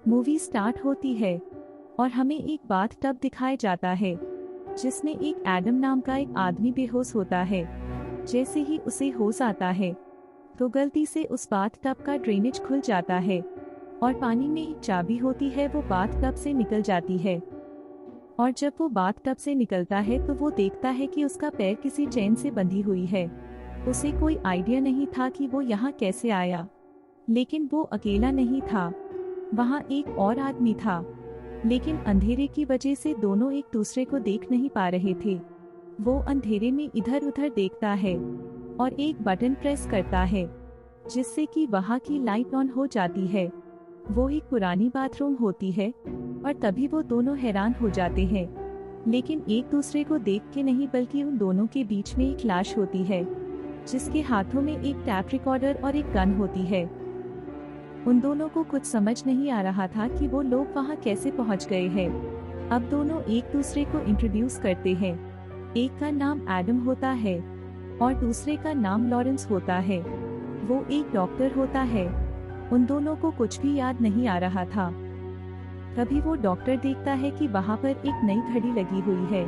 Movie start होती है और हमें एक बाथ टब दिखाया जाता है जिसमें एक एडम नाम का एक आदमी बेहोश होता है। जैसे ही उसे होश आता है तो गलती से उस बाथ टब का ड्रेनेज खुल जाता है और पानी में एक चाबी होती है, वो बाथ टब से निकल जाती है। और जब वो बाथ टब से निकलता है तो वो देखता है कि उसका पैर किसी चेन से बंधी हुई है। उसे कोई आइडिया नहीं था कि वो यहाँ कैसे आया, लेकिन वो अकेला नहीं था, वहाँ एक और आदमी था। लेकिन अंधेरे की वजह से दोनों एक दूसरे को देख नहीं पा रहे थे। वो अंधेरे में इधर उधर देखता है और एक बटन प्रेस करता है जिससे कि वहाँ की लाइट ऑन हो जाती है। वो एक पुरानी बाथरूम होती है और तभी वो दोनों हैरान हो जाते हैं, लेकिन एक दूसरे को देख के नहीं बल्कि उन दोनों के बीच में एक लाश होती है जिसके हाथों में एक टैप रिकॉर्डर और एक गन होती है। उन दोनों को कुछ समझ नहीं आ रहा था कि वो लोग वहाँ कैसे पहुँच गए हैं। अब दोनों एक दूसरे को इंट्रोड्यूस करते हैं। एक का नाम एडम होता है और दूसरे का नाम लॉरेंस होता है। वो एक डॉक्टर होता है। उन दोनों को कुछ भी याद नहीं आ रहा था। तभी वो डॉक्टर देखता है कि वहाँ पर एक नई घड़ी लगी हुई है।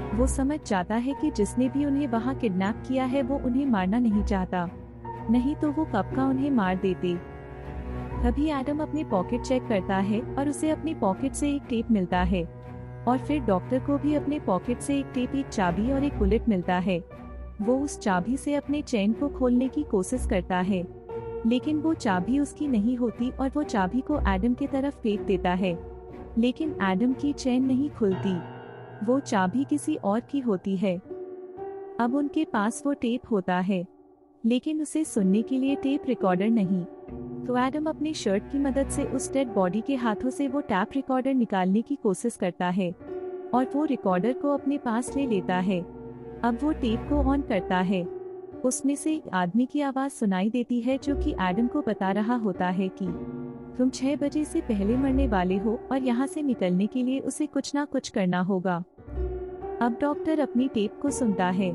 वो समझ जाता है कि जिसने भी उन्हें वहाँ किडनैप किया है वो उन्हें मारना नहीं चाहता, नहीं तो वो कब का उन्हें मार देते। तभी एडम अपने पॉकेट चेक करता है और उसे अपनी पॉकेट से एक टेप मिलता है और फिर डॉक्टर को भी अपने पॉकेट से एक टेप, एक चाबी और एक बुलेट मिलता है। वो उस चाबी से अपने चेन को खोलने की कोशिश करता है, लेकिन वो चाबी उसकी नहीं होती और वो चाबी को एडम की तरफ फेंक देता है, लेकिन एडम की चेन नहीं खुलती। वो चाबी किसी और की होती है। अब उनके पास वो टेप होता है, लेकिन उसे सुनने के लिए टेप रिकॉर्डर नहीं। तो एडम अपनी शर्ट की मदद से उस डेड बॉडी के हाथों से वो टैप रिकॉर्डर निकालने की कोशिश करता है और वो रिकॉर्डर को अपने पास ले लेता है। अब वो टेप को ऑन करता है। उसमें से एक आदमी की आवाज सुनाई देती है जो कि एडम को बता रहा होता है कि तुम 6 बजे से पहले मरने वाले हो और यहाँ से निकलने के लिए उसे कुछ ना कुछ करना होगा। अब डॉक्टर अपनी टेप को सुनता है।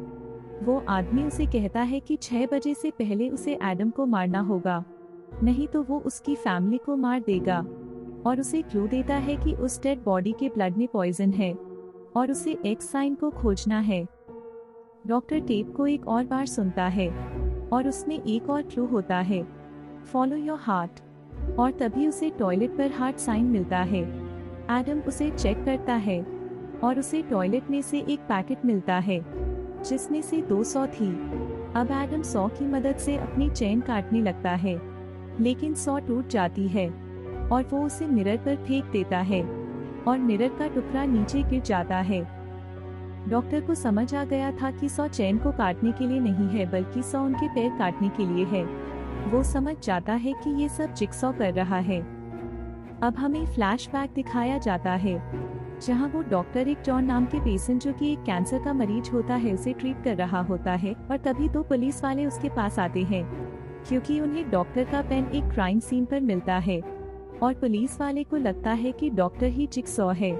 वो आदमी उसे कहता है कि 6 बजे से पहले उसे एडम को मारना होगा, नहीं तो वो उसकी फैमिली को मार देगा, और उसे क्लू देता है कि उस डेड बॉडी के ब्लड में पॉइजन है और उसे एक्स साइन को खोजना है। डॉक्टर टेप को एक और बार सुनता है और उसमें एक और क्लू होता है, फॉलो योर हार्ट, और तभी उसे टॉयलेट पर हार्ट साइन मिलता है। एडम उसे चेक करता है और उसे टॉयलेट में से एक पैकेट मिलता है जिसमें से 200 थी। अब एडम 100 की मदद से अपनी चेन काटने लगता है, लेकिन 100 टूट जाती है और वो उसे मिरर पर फेंक देता है और मिरर का टुकड़ा नीचे गिर जाता है। डॉक्टर को समझ आ गया था कि 100 चेन को काटने के लिए नहीं है बल्कि 100 उनके पैर काटने के लिए है। वो समझ जाता है कि ये सब जिक्सॉ कर रहा है। अब हमें फ्लैशबैक दिखाया जाता है जहां वो डॉक्टर एक जॉन नाम के पेशेंट जो कि एक कैंसर का मरीज होता है उसे ट्रीट कर रहा होता है, और तभी 2 पुलिस वाले उसके पास आते हैं क्योंकि उन्हें डॉक्टर का पेन एक क्राइम सीन पर मिलता है और पुलिस वाले को लगता है कि डॉक्टर ही जिक्सॉ है,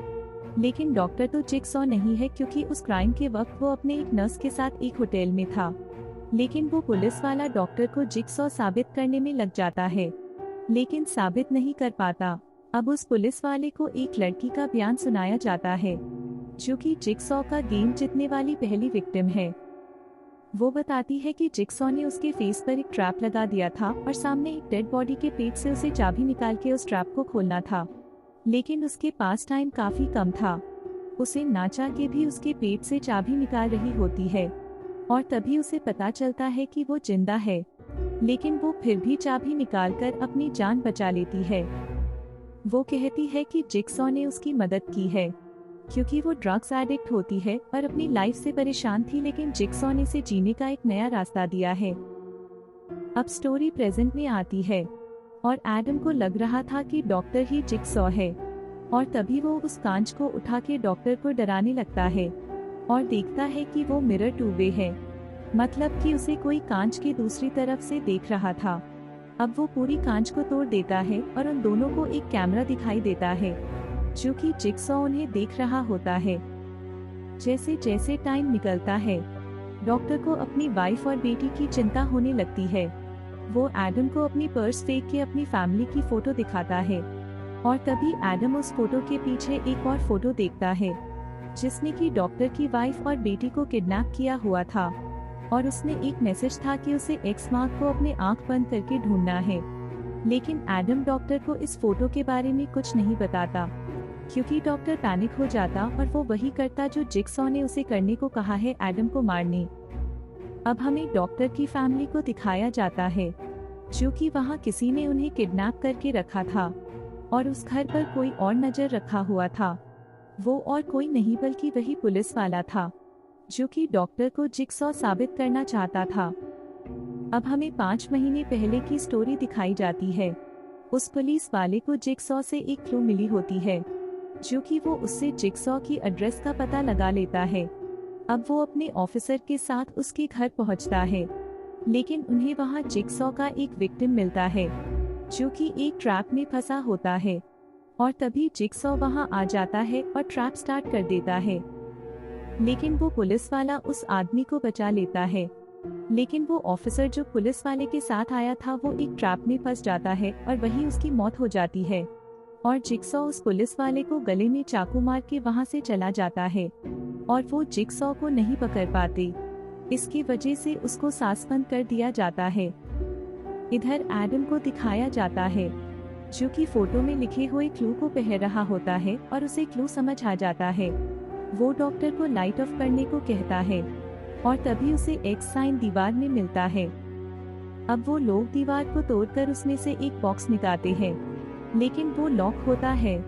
लेकिन डॉक्टर तो जिक्सॉ नहीं है क्योंकि उस क्राइम के वक्त वो अपने एक नर्स के साथ एक होटल में था। लेकिन वो पुलिस वाला डॉक्टर को जिक्सॉ साबित करने में लग जाता है, लेकिन साबित नहीं कर पाता। अब उस पुलिस वाले को एक लड़की का बयान सुनाया जाता है जो कि जिक्सॉ का गेम जीतने वाली पहली विक्टिम है। वो बताती है कि जिक्सॉ ने उसके फेस पर एक ट्रैप लगा दिया था और सामने एक डेड बॉडी के पेट से उसे चाबी निकाल के उस ट्रैप को खोलना था, लेकिन उसके पास टाइम काफी कम था। उसे ना चाह के भी उसके पेट से चाबी निकाल रही होती है और तभी उसे पता चलता है कि वो जिंदा है, लेकिन वो फिर भी चाबी निकालकर अपनी जान बचा लेती है। वो कहती है कि जिक्सॉ ने उसकी मदद की है क्योंकि वो ड्रग्स एडिक्ट होती है और अपनी लाइफ से परेशान थी, लेकिन जिक्सॉ ने इसे जीने का एक नया रास्ता दिया है। अब स्टोरी प्रेजेंट में आती है और एडम को लग रहा था कि डॉक्टर ही जिक्सॉ है, और तभी वो उस कांच को उठा के डॉक्टर को डराने लगता है और देखता है कि वो मिरर टूबे है, मतलब कि उसे कोई कांच की दूसरी तरफ से देख रहा था। अब वो पूरी कांच को तोड़ देता है और उन दोनों को एक कैमरा दिखाई देता है जो कि जिक्सॉ उन्हें देख रहा होता है। जैसे जैसे टाइम निकलता है डॉक्टर को अपनी वाइफ और बेटी की चिंता होने लगती है। वो एडम को अपनी पर्स फेंक के अपनी फैमिली की फोटो दिखाता है और तभी एडम उस फोटो के पीछे एक और फोटो देखता है जिसने कि डॉक्टर की वाइफ और बेटी को किडनैप किया हुआ था, और उसमें एक मैसेज था कि उसे एक्स मार्क को अपने आंख बंद करके ढूंढना है। लेकिन एडम डॉक्टर को इस फोटो के बारे में कुछ नहीं बताता, क्योंकि डॉक्टर पैनिक हो जाता और वो वही करता जो जिगसॉ ने उसे करने को कहा है, एडम को मारने। अब हमें डॉक्टर की फैमिली को दिखाया जाता है, जो कि वहाँ किसी ने उन्हें किडनैप करके रखा था और उस घर पर कोई और नजर रखा हुआ था। वो और कोई नहीं बल्कि वही पुलिस वाला था, जो कि डॉक्टर को जिगसॉ साबित करना चाहता था। अब हमें 5 महीने पहले की स्टोरी दिखाई जाती है। उस पुलिस वाले को जिगसॉ से एक क्लू मिली होती है, जो कि वो उससे जिगसॉ की एड्रेस का पता लगा लेता है। अब वो अपने ऑफिसर के साथ उसके घर पहुंचता है, लेकिन उन्हें वहां जिगसॉ का एक विक्टिम मिलता है, जो कि एक ट्रैप में फंसा होता है। और तभी जिगसॉ वहां आ जाता है और ट्रैप स्टार्ट कर देता है। लेकिन वो पुलिस वाला उस आदमी को बचा लेता है, लेकिन वो ऑफिसर जो पुलिस वाले के साथ आया था वो एक ट्रैप में फंस जाता है और वहीं उसकी मौत हो जाती है। और जिगसॉ उस पुलिस वाले को गले में चाकू मार के वहां से चला जाता है और वो जिगसॉ को नहीं पकड़ पाते। इसकी वजह से उसको सांसबंद कर दिया जाता है। इधर एडम को दिखाया जाता है, जो कि फोटो में लिखे हुए क्लू को पढ़ रहा होता है और उसे क्लू समझ आ जाता है। वो डॉक्टर को लाइट ऑफ करने को कहता है और तभी उसे एक्स साइन दीवार में मिलता है। अब वो लोग दीवार को तोड़कर उसमें से एक बॉक्स निकालते हैं, लेकिन वो लॉक होता है।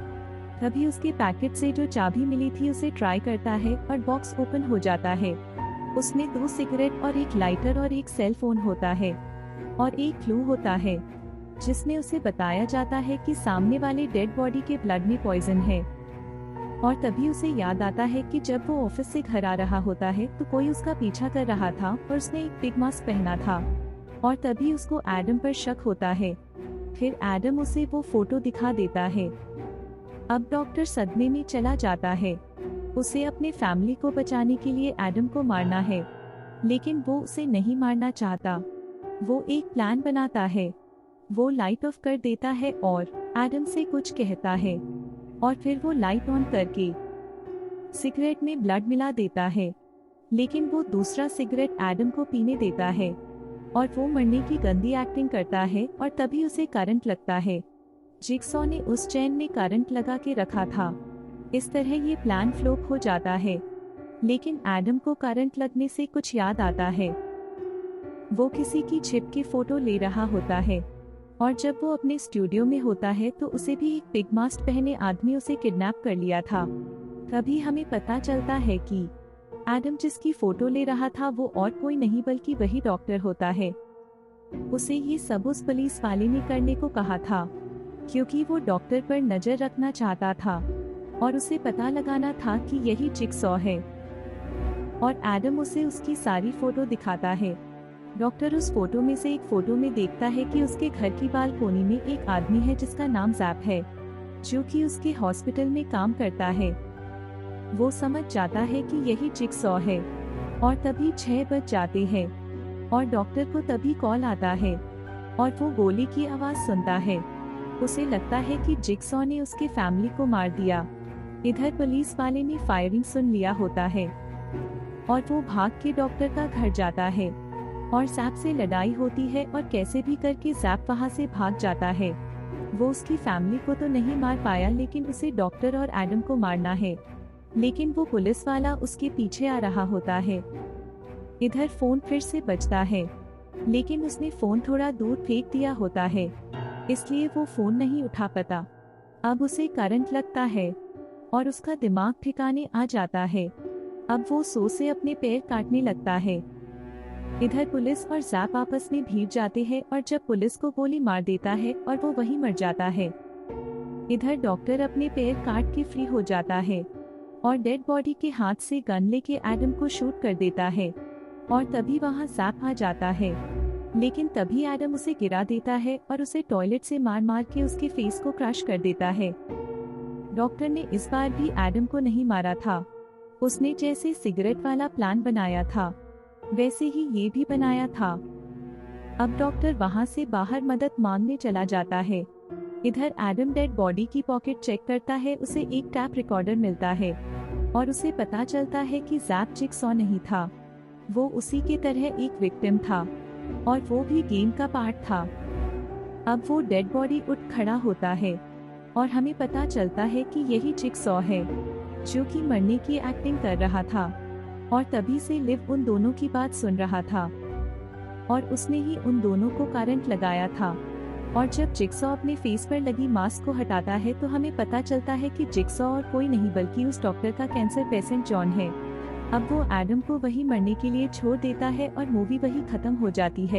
तभी उसके पैकेट से जो चाबी मिली थी उसे ट्राई करता है और बॉक्स ओपन हो जाता है। उसमें 2 सिगरेट और एक लाइटर और एक सेल फोन होता है और एक क्लू होता है, जिसमें उसे बताया जाता है कि सामने वाले डेड बॉडी के ब्लड में पॉइजन है। और तभी उसे याद आता है कि जब वो ऑफिस से घर आ रहा होता है तो कोई उसका पीछा कर रहा था और उसने एक पिग मास्क पहना था। और तभी उसको एडम पर शक होता है। फिर एडम उसे वो फोटो दिखा देता है। अब डॉक्टर सदमे में चला जाता है। उसे अपने फैमिली को बचाने के लिए एडम को मारना है, लेकिन वो उसे नहीं मारना चाहता। वो एक प्लान बनाता है। वो लाइट ऑफ कर देता है और एडम से कुछ कहता है, और फिर वो लाइट ऑन करके सिगरेट में ब्लड मिला देता है। लेकिन वो दूसरा सिगरेट एडम को पीने देता है और वो मरने की गंदी एक्टिंग करता है और तभी उसे करंट लगता है। जिगसॉ ने उस चेन में करंट लगा के रखा था। इस तरह ये प्लान फ्लॉप हो जाता है। लेकिन एडम को करंट लगने से कुछ याद आता है। वो किसी की छिप की फोटो ले रहा होता है और जब वो अपने स्टूडियो में होता है तो उसे भी एक पिग मास्क पहने आदमी उसे किडनैप कर लिया था। तभी हमें पता चलता है कि एडम जिसकी फोटो ले रहा था वो और कोई नहीं बल्कि वही डॉक्टर होता है। उसे ये सब उस पुलिस वाले ने करने को कहा था, क्योंकि वो डॉक्टर पर नजर रखना चाहता था और उसे पता लगाना था कि यही जिगसॉ है। और एडम उसे उसकी सारी फोटो दिखाता है। डॉक्टर उस फोटो में से एक फोटो में देखता है कि उसके घर की बालकोनी में एक आदमी है जिसका नाम जैप है, जो कि उसके हॉस्पिटल में काम करता है। वो समझ जाता है कि यही जिगसॉ है और तभी 6 बज जाते हैं और डॉक्टर को तभी कॉल आता है और वो गोली की आवाज सुनता है। उसे लगता है कि जिगसॉ ने उसके फैमिली को मार दिया। इधर पुलिस वाले ने फायरिंग सुन लिया होता है और वो भाग के डॉक्टर का घर जाता है और जैप से लड़ाई होती है और कैसे भी करके जैप वहाँ से भाग जाता है। वो उसकी फैमिली को तो नहीं मार पाया, लेकिन उसे डॉक्टर और एडम को मारना है। लेकिन वो पुलिस वाला उसके पीछे आ रहा होता है। इधर फोन फिर से बजता है, लेकिन उसने फोन थोड़ा दूर फेंक दिया होता है, इसलिए वो फोन नहीं उठा पाता। अब उसे करंट लगता है और उसका दिमाग ठिकाने आ जाता है। अब वो सो से अपने पैर काटने लगता है। इधर पुलिस और जैप आपस में भिड़ जाते हैं और जब पुलिस को गोली मार देता है और वो वहीं मर जाता है। इधर डॉक्टर अपने पैर काट के फ्री हो जाता है और डेड बॉडी के हाथ से गन लेके एडम को शूट कर देता है और तभी वहाँ जैप आ जाता है। लेकिन तभी एडम उसे गिरा देता है और उसे टॉयलेट से मार मार के उसके फेस को क्रश कर देता है। डॉक्टर ने इस बार भी एडम को नहीं मारा था। उसने जैसे सिगरेट वाला प्लान बनाया था वैसे ही ये भी बनाया था। अब डॉक्टर वहाँ से बाहर मदद मांगने चला जाता है, इधर एडम डेड बॉडी की पॉकेट चेक करता है, उसे एक टैप रिकॉर्डर मिलता है और उसे पता चलता है कि जैक जिगसॉ नहीं था, वो उसी के तरह एक विक्टिम था और वो भी गेम का पार्ट था। अब वो डेड बॉडी उठ खड़ा होता है और हमें पता चलता है कि यही जिगसॉ है जो कि मरने की एक्टिंग कर रहा था और तभी से लिव उन दोनों की बात सुन रहा था और उसने ही उन दोनों को करंट लगाया था। और जब जिगसॉ अपने फेस पर लगी मास्क को हटाता है तो हमें पता चलता है कि जिगसॉ और कोई नहीं बल्कि उस डॉक्टर का कैंसर पेशेंट जॉन है। अब वो एडम को वहीं मरने के लिए छोड़ देता है और मूवी वहीं खत्म हो जाती है।